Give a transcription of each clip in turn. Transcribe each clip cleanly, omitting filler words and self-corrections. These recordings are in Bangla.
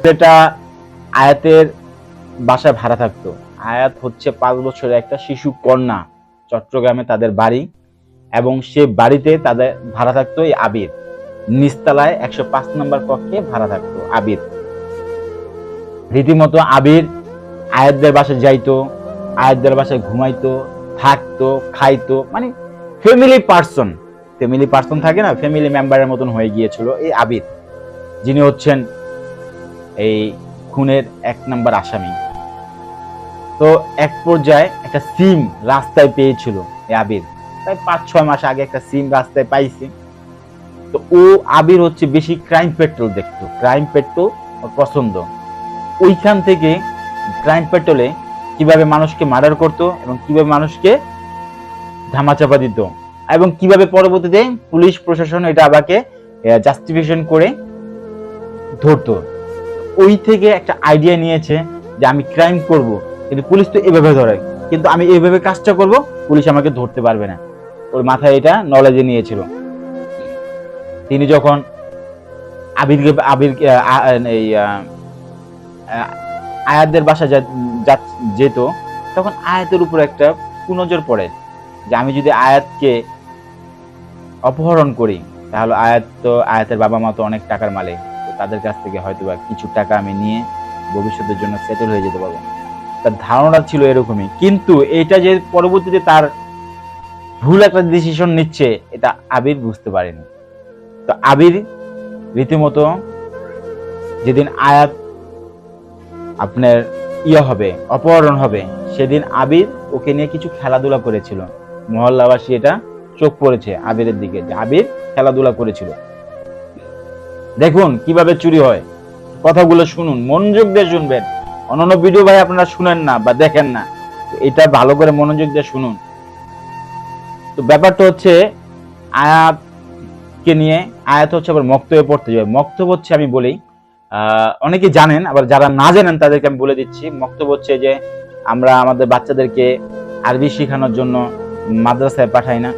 যেটা আয়াতের বাসায় ভাড়া থাকতো। আয়াত হচ্ছে 5 বছরের একটা শিশু কন্যা, চট্টগ্রামে তাদের বাড়ি, এবং সে বাড়িতে তাদের ভাড়া থাকতো এই আবির। নিচতলায় 105 নম্বর কক্ষে ভাড়া থাকতো আবির। রীতিমতো আবির আয়াতদের বাসায় যাইতো, আয়াতদের বাসায় ঘুমাইতো, থাকতো, খাইতো, মানে ফ্যামিলি পার্সন থাকে না, ফ্যামিলি মেম্বারের মতন হয়ে গিয়েছিল এই আবির, যিনি হচ্ছেন এই খুনের 1 নম্বর আসামি। তো এক পর্যায়ে একটা সিম রাস্তায় পেয়েছিল এই আবির, প্রায় 5-6 মাস আগে একটা সিম রাস্তায় পাইছে। তো ও আবির হচ্ছে বেশি ক্রাইম পেট্রোল দেখতো, ক্রাইম পেট্রোল পছন্দ। ওইখান থেকে ক্রাইম পেট্রোলে কিভাবে মানুষকে মার্ডার করতো এবং কিভাবে মানুষকে ধামাচাপা দিত, এবং কিভাবে পরবর্তীতে পুলিশ প্রশাসন এটা আবাকে জাস্টিফিকেশন করে ধরতো। ওই থেকে একটা আইডিয়া নিয়েছে যে আমি ক্রাইম করব, কিন্তু পুলিশ তো এভাবে ধরে, কিন্তু আমি এইভাবে কাজটা করব, পুলিশ আমাকে ধরতে পারবে না। ওর মাথায় এটা নলেজে নিয়েছিল। তিনি যখন আয়াতদের বাসা যেত, তখন আয়াতের উপর একটা কুনজর পড়ে যে আমি যদি আয়াতকে অপহরণ করি, তাহলে আয়াতের বাবা মা তো অনেক টাকার মালিক, তো তাদের কাছ থেকে হয়তো বা কিছু টাকা আমি নিয়ে ভবিষ্যতের জন্য সেটেল হয়ে যেতে পারবো। তার ধারণা ছিল এরকমই, কিন্তু এটা যে পরবর্তীতে তার ভুল একটা ডিসিশন নিচ্ছে, এটা আবির বুঝতে পারেনি। তো আবির রীতিমতো যেদিন আয়াত আপনার হবে, অপহরণ হবে, সেদিন আবির ওকে নিয়ে কিছু খেলাধুলা করেছিল। মহল্লাবাসী এটা চোখ পড়েছে আবিরের দিকে, যে আবির খেলাধুলা করেছিল। দেখুন কিভাবে চুরি হয়, কথাগুলো শুনুন, মনোযোগ দিয়ে শুনবেন। অন্যান্য ভিডিও ভাই আপনারা শুনেন না বা দেখেন না, এটা ভালো করে মনোযোগ দিয়ে শুনুন। তো ব্যাপারটা হচ্ছে আয়াতকে নিয়ে, আয়াত হচ্ছে আবার মক্তবে পড়তে যাবে। মক্তব হচ্ছে, আমি বলি, অনেকে জানেন, আবার যারা না জানেন তাদেরকে আমি বলে দিচ্ছি। মক্তব হচ্ছে যে আমরা আমাদের বাচ্চাদেরকে আরবি শেখানোর জন্য মাদ্রাসায় পাঠাই না,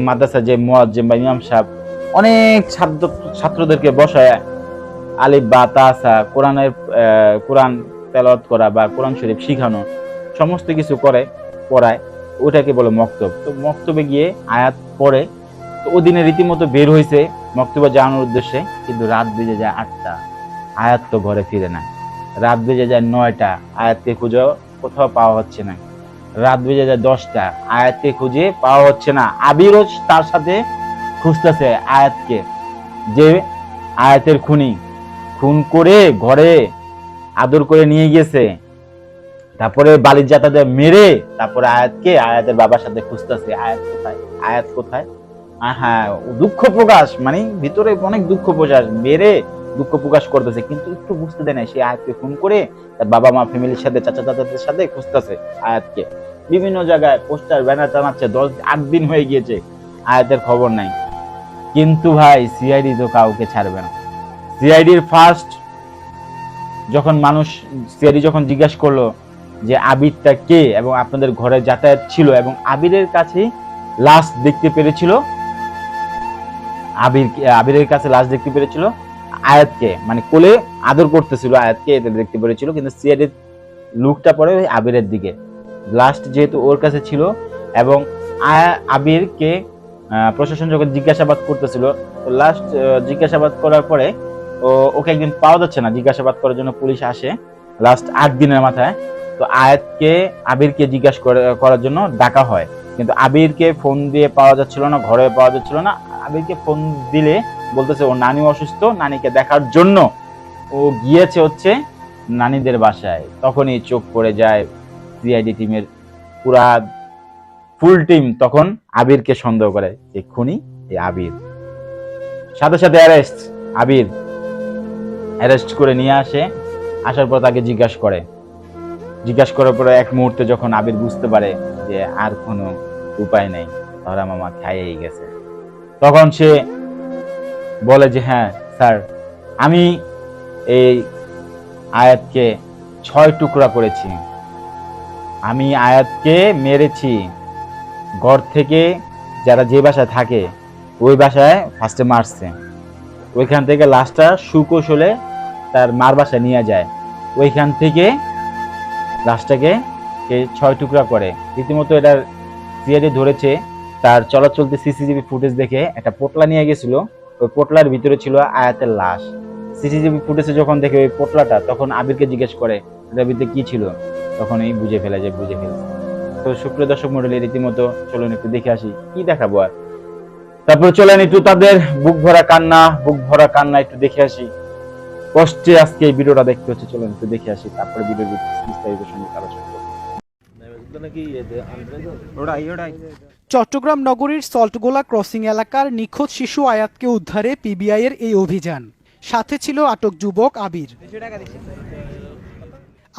মাদ্রাসা যে মুয়াজ্জিম বা ইমাম সাহেব অনেক ছাত্রদেরকে বসায় আলিফ বা তাসা, কোরআন তেলাওয়াত করা বা কোরআন শরীফ শিখানো, সমস্ত কিছু পড়ায়, ওটাকে বলে মক্তব। তো মক্তবে গিয়ে আয়াত পড়ে। তো ওদিনে রীতিমতো বের হয়েছে মক্তবে যাওয়ানোর উদ্দেশ্যে, কিন্তু রাত বেজে যায় 8টা, আয়াত তো ঘরে ফিরে না। রাত বেজে যায় 9টা, আয়াতকে খুঁজে কোথাও পাওয়া হচ্ছে না। রাত বেজে যায় 10টা, আয়াতকে খুঁজে পাওয়া হচ্ছে না। আবিরও তার সাথে খুঁজতেছে আয়াতকে, যে আয়াতের খুন করে ঘরে আদর করে নিয়ে গেছে, তারপরে বালির জাতাতে মেরে, তারপরে আয়াতের বাবার সাথে খুঁজতেছে আয়াত কোথায়। হ্যাঁ, দুঃখ প্রকাশ, মানে ভিতরে অনেক দুঃখ প্রকাশ, মেরে দুঃখ প্রকাশ করতেছে, কিন্তু একটু বুঝতে দেয় না সে আয়াতকে খুন করে তার বাবা মা ফ্যামিলির সাথে, চাচা চাচাদের সাথে খুঁজতেছে আয়াতকে। বিভিন্ন জায়গায় পোস্টার ব্যানার টানাচ্ছে, 8 দিন হয়ে গিয়েছে, আয়াতের খবর নাই। কিন্তু ভাই সিআইডি তো কাউকে ছাড়বে না। সিআইডির ফার্স্ট সিআইডি যখন জিজ্ঞাসা করলো যে আবিরটা কে, এবং আপনাদের ঘরে যাতায়াত ছিল, এবং আবিরের কাছে লাশ দেখতে পেরেছিল, আবিরের কাছে লাশ দেখতে পেরেছিল আয়াতকে, মানে কোলে আদর করতেছিল আয়াতকে, এটা দেখতে পেরেছিল। কিন্তু সিআইডির লুকটা পড়ে আবিরের দিকে, লাস্ট যেহেতু ওর কাছে ছিল, এবং আবিরকে প্রশাসন যখন জিজ্ঞাসাবাদ করতেছিল, তো লাস্ট জিজ্ঞাসাবাদ করার পরে ওকে একদিন পাওয়া যাচ্ছে না, জিজ্ঞাসাবাদ করার জন্য পুলিশ আসে লাস্ট 8 দিনের মাথায়। তো আবিরকে জিজ্ঞাসা করার জন্য ডাকা হয়, কিন্তু আবিরকে ফোন দিয়ে পাওয়া যাচ্ছিল না, ঘরে পাওয়া যাচ্ছিল না। আবিরকে ফোন দিলে বলতেছে ও নানি অসুস্থ, নানিকে দেখার জন্য ও গিয়েছে হচ্ছে নানিদের বাসায়। তখনই চোখ পড়ে যায় সিআইডি টিমের পুরা ফুল টিম, তখন আবিরকে সন্দেহ করে যে খুনি এই আবির। সাথে সাথে আবির অ্যারেস্ট করে নিয়ে আসার পর তাকে জিজ্ঞাসা করার পরে এক মুহূর্তে যখন আবির বুঝতে পারে যে আর কোনো উপায় নেই, ধরা মামা খাইয়েই গেছে, তখন সে বলে যে হ্যাঁ স্যার, আমি এই আয়াতকে 6 টুকরা করেছি, আমি আয়াতকে মেরেছি। ঘর থেকে যারা যে বাসায় থাকে ওই বাসায় ফার্স্টে মারছে, ওইখান থেকে লাশটা সুকৌশলে তার মার বাসায় নিয়ে যায়। ওইখান থেকে লাশটাকে 6 টুকরা করে। রীতিমতো এটার সিআইডি ধরেছে, তার চলাচলতে সিসিটিভি ফুটেজ দেখে একটা পোটলা নিয়ে গেছিল, ওই পোটলার ভিতরে ছিল আয়াতের লাশ। সিসিটিভি ফুটেজে যখন দেখে ওই পোটলাটা, তখন আবিরকে জিজ্ঞেস করে এটার ভিতরে কি ছিল, তখনই বুঝে ফেলেছে। তো সুপ্রিয় দর্শক মণ্ডলী, রীতিমতো চলুন একটু দেখে আসি কি দেখাবো আর। তারপর চলেন একটু তাদের বুক ভরা কান্না একটু দেখে আসি। কষ্টে আজকে এই ভিডিওটা দেখতে হচ্ছে, চলুন একটু দেখে আসি, তারপরে ভিডিওর বিস্তারিত সঙ্গে আলোচনা করব। চট্টগ্রাম নগরীর সল্টগোলা ক্রসিং এলাকার নিখোঁজ শিশু আয়াতকে উদ্ধারে পিবিআইয়ের এই অভিযান। সাথে ছিল আটক যুবক আবির।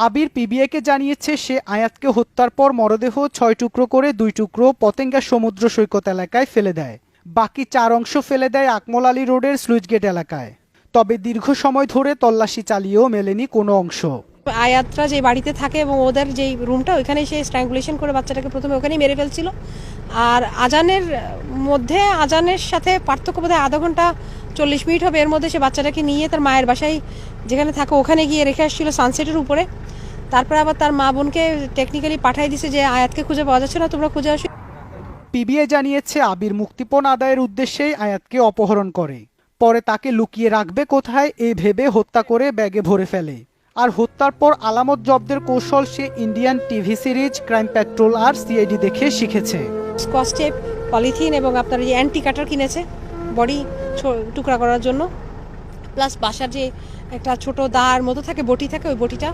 আবির পিবিআইকে জানিয়েছে সে আয়াতকে হত্যার পর মরদেহ 6 টুকরো করে 2 টুকরো পতেঙ্গা সমুদ্র সৈকত এলাকায় ফেলে দেয়। বাকি 4 অংশ ফেলে দেয় আকমল আলী রোডের স্লুইসগেট এলাকায়। তবে দীর্ঘ সময় ধরে তল্লাশি চালিয়েও মেলেনি কোনো অংশ। আয়াতরা যে বাড়িতে থাকে এবং ওদের যে রুমটা, ওইখানে সে স্ট্র্যাঙ্গুলেশন করে বাচ্চাটাকে প্রথমে ওখানেই মেরে ফেলছিল। আর আজানের সাথে পার্থক্য বোধহয় আধা ঘন্টা 40 মিনিট হবে, এর মধ্যে সে বাচ্চাটাকে নিয়ে তার মায়ের বাসায় যেখানে থাকে ওখানে গিয়ে রেখে আসছিল সানসেটের উপরে। তারপরে আবার তার মা বোনকে টেকনিক্যালি পাঠিয়ে দিছে যে আয়াতকে খুঁজে পাওয়া যাচ্ছে না, তোমরা খুঁজে আসো। পিবিআই জানিয়েছে আবির মুক্তিপণ আদায়ের উদ্দেশ্যেই আয়াতকে অপহরণ করে, পরে তাকে লুকিয়ে রাখবে কোথায় এই ভেবে হত্যা করে ব্যাগে ভরে ফেলে। আর হত্যার পর আলামত জব্দের কৌশল সে Indian TV series Crime Patrol আর সিআইডি দেখে শিখেছে। স্কচ টেপ, পলিথিন এবং আপনার যে অ্যান্টি কাটার কিনেছে বডি টুকরা করার জন্য, প্লাস বাসার যে একটা ছোট দাঁড় মতো থাকে, বটি থাকে, ওই বটিটা,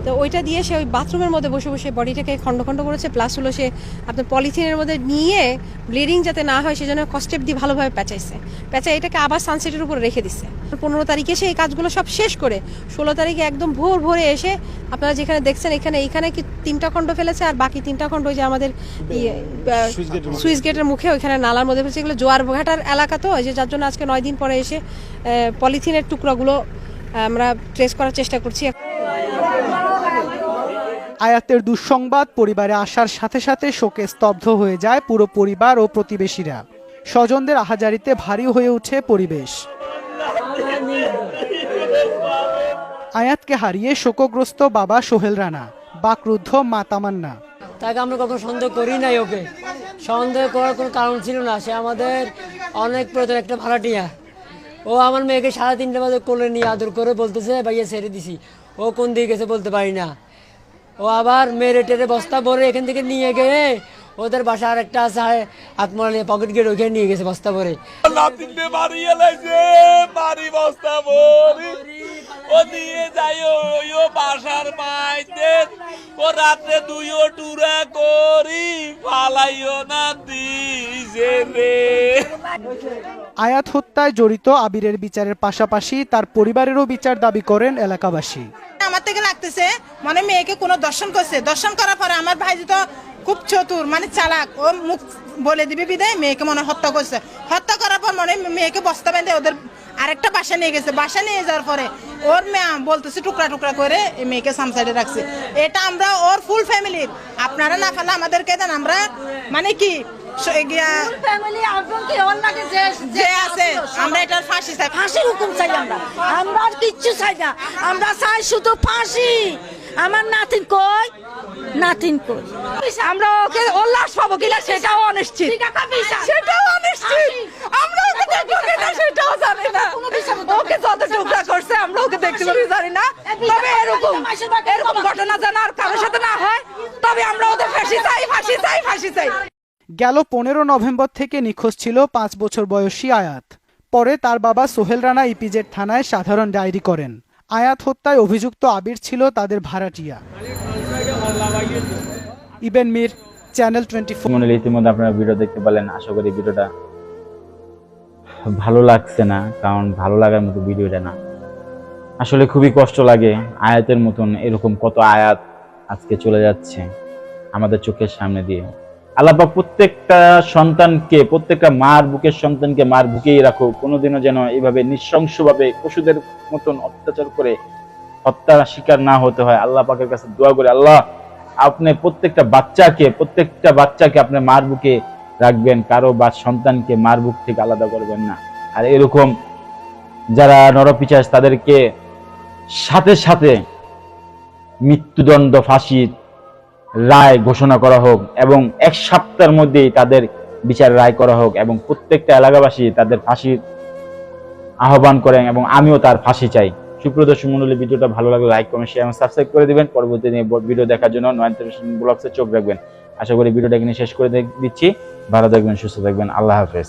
তো ওইটা দিয়ে সে ওই বাথরুমের মধ্যে বসে বসে বডিটাকে খণ্ড খণ্ড করেছে। প্লাস হলো সে আপনার পলিথিনের মধ্যে নিয়ে ব্লিডিং যাতে না হয় সেজন্য কস্টেপ দিয়ে ভালোভাবে প্যাঁচায় এটাকে আবার সানসেটের উপরে রেখে দিচ্ছে। 15 তারিখে সে এই কাজগুলো সব শেষ করে 16 তারিখে একদম ভোরে এসে আপনারা যেখানে দেখছেন এইখানে কি 3টা খণ্ড ফেলেছে, আর বাকি 3টা খণ্ড ওই যে আমাদের সুইচ গেটের মুখে ওইখানে নালার মধ্যে ফেলেছে। এগুলো জোয়ার ঘাটার এলাকা, তো যে যার জন্য আজকে 9 দিন পরে এসে পলিথিনের টুকরাগুলো আমরা ট্রেস করার চেষ্টা করছি। আয়াতের দুঃসংবাদ পরিবারে আসার সাথে সাথে শোকে স্তব্ধ হয়ে যায় পুরো পরিবার ও প্রতিবেশীরা। স্বজনদের আহাজারিতে ভারী হয়ে ওঠে পরিবেশ। আয়াতকে হারিয়ে শোকগ্রস্ত বাবা সোহেল রানা, বাকরুদ্ধ মা তামান্না। তাকে আমরা কখনো সন্দেহ করি নাই, ওকে সন্দেহ করার কোনো কারণ ছিল না। সে আমাদের অনেক প্রয়োজন একটা ভাড়াটিয়া। ও আমার মেয়েকে 3:30 বাজে কোলে নিয়ে আদর করে বলতেছে ভাইয়া ছেড়ে দিছি। ও কোন দিকে গেছে বলতে পারি না। ও আবার মেরে টেরে বস্তা ভরে এখান থেকে নিয়ে গিয়ে ওদের বাসা আর একটা আছে আকমল আলী পকেট গেট, ওইখানে নিয়ে গেছে বস্তা ভরে। ও দিয়ে যাই ও বাসার মাইতে ও রাতে 2ও টুরা করি পালাইও না দিছে রে। আয়াত হত্যায় জড়িত আবিরের বিচারের পাশাপাশি তার পরিবারেরও বিচার দাবি করেন এলাকাবাসী। আমার থেকে লাগতেছে মানে মেয়েকে কোনো দর্শন করছে, দর্শন করার পরে আমার ভাই তো খুব চতুর মানে চালাক, ও মুখ বলে দিবে বিদায় মেয়েকে মনে হত্যা করছে। হত্যা করার পর মানে মেয়েকে বস্তা বেঁধে ওদের আরেকটা বাসা নিয়ে গেছে। বাসা নিয়ে যাওয়ার পরে ওর মেয়ে বলতেছে টুকরা টুকরা করে এই মেয়েকে সামসাইডে রাখছে। এটা আমরা ওর ফুল ফ্যামিলির, আপনারা না পারলে আমাদেরকে দেন, আমরা মানে কি যে আছে আমরা এটার ফাঁসি চাই, ফাঁসির হুকুম চাই। আমরা আর কিচ্ছু চাই না, আমরা চাই শুধু ফাঁসি। আমার নাতিন কই আমরা ওকে ওর লাশ পাবো কিনা সেটাও অনিশ্চিত, আমরা ওকে দেখবো কিনা সেটাও জানি না। ওকে যত টুকরা করছে আমরা ওকে দেখতে পারি জানি না। তবে এরকম ঘটনা যেন আর কারোর সাথে না হয়, তবে আমরা ওদের ফাঁসি চাই। গেল 15 নভেম্বর থেকে নিখোঁজ ছিল 5 বছর বয়সী আয়াত। পরে তার বাবা সোহেল রানা ইপিজেড থানায় সাধারণ ডায়েরি করেন। আয়াত হত্যায় অভিযুক্ত আবির ছিল তাদের ভাড়াটিয়া। ইবেন মির, চ্যানেল 24। ইতিমধ্যে আপনারা ভিডিও দেখতে পেলেন। আশা করি ভিডিওটা ভালো লাগছে না, কারণ ভালো লাগার মতো ভিডিওটা না। আসলে খুবই কষ্ট লাগে। আয়াতের মতন এরকম কত আয়াত আজকে চলে যাচ্ছে আমাদের চোখের সামনে দিয়ে। আল্লাহ পাক প্রত্যেকটা সন্তানকে, প্রত্যেকটা মার বুকের সন্তানকে মার বুকেই রাখো। কোনোদিনও যেন এইভাবে নৃশংসভাবে পশুদের মতন অত্যাচার করে হত্যার শিকার না হতে হয়। আল্লাহ পাকের কাছে দোয়া করে, আল্লাহ আপনি প্রত্যেকটা বাচ্চাকে আপনি মার বুকে রাখবেন, কারো বা সন্তানকে মার বুক থেকে আলাদা করবেন না। আর এরকম যারা নরপিশাচ তাদেরকে সাথে সাথে মৃত্যুদণ্ড ফাঁসির রায় ঘোষণা করা হোক এবং 1 সপ্তাহের মধ্যেই তাদের বিচার রায় করা হোক এবং প্রত্যেকটা এলাকাবাসী তাদের ফাঁসির আহ্বান করেন এবং আমিও তার ফাঁসি চাই। সুপ্রিয় দর্শক মণ্ডলী, ভিডিওটা ভালো লাগলে লাইক কমেন্ট শেয়ার এবং সাবস্ক্রাইব করে দিবেন। পরবর্তী ভিডিও দেখার জন্য নয়ন টেলিভিশন ব্লগসে চোখ রাখবেন। আশা করি ভিডিওটা এখানে শেষ করে দিচ্ছি। ভালো থাকবেন, সুস্থ থাকবেন, আল্লাহ হাফেজ।